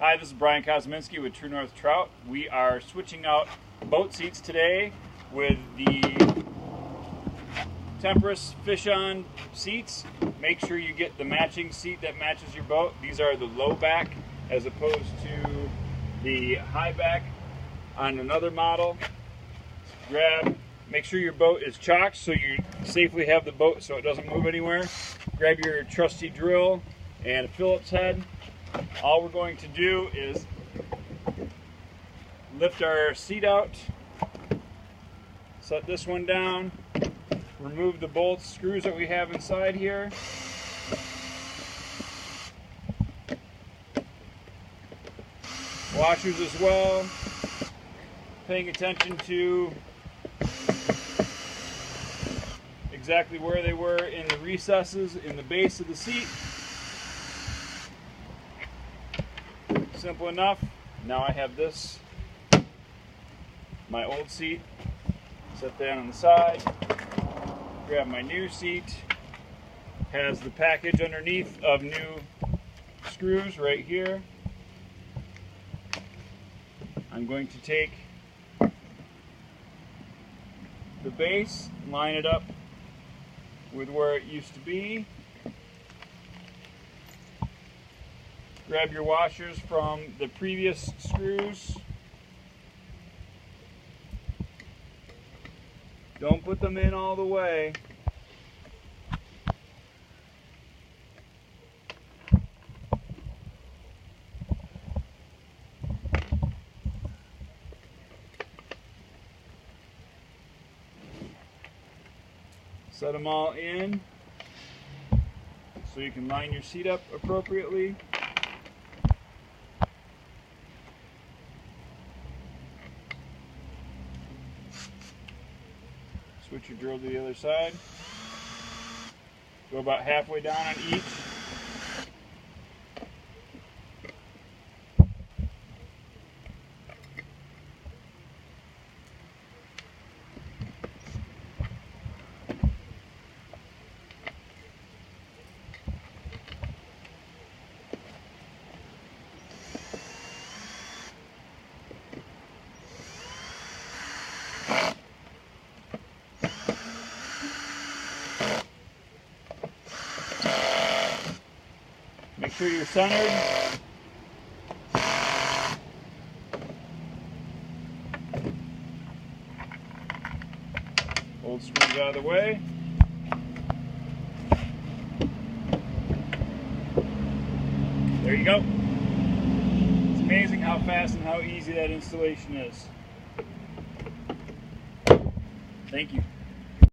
Hi, this is Brian Kosminski with True North Trout. We are switching out boat seats today with the Tempress FishOn seats. Make sure you get the matching seat that matches your boat. These are the low back as opposed to the high back on another model. Make sure your boat is chocked so you safely have the boat so it doesn't move anywhere. Grab your trusty drill and a Phillips head. All we're going to do is lift our seat out, set this one down, remove the bolts, screws that we have inside here. Washers as well. Paying attention to exactly where they were in the recesses in the base of the seat. Simple enough. Now I have this, my old seat, set that on the side. Grab my new seat. Has the package underneath of new screws right here. I'm going to take the base, line it up with where it used to be. Grab your washers from the previous screws. Don't put them in all the way. Set them all in so you can line your seat up appropriately. Switch your drill to the other side. Go about halfway down on each. Make sure you're centered. Old screws out of the way. There you go. It's amazing how fast and how easy that installation is. Thank you.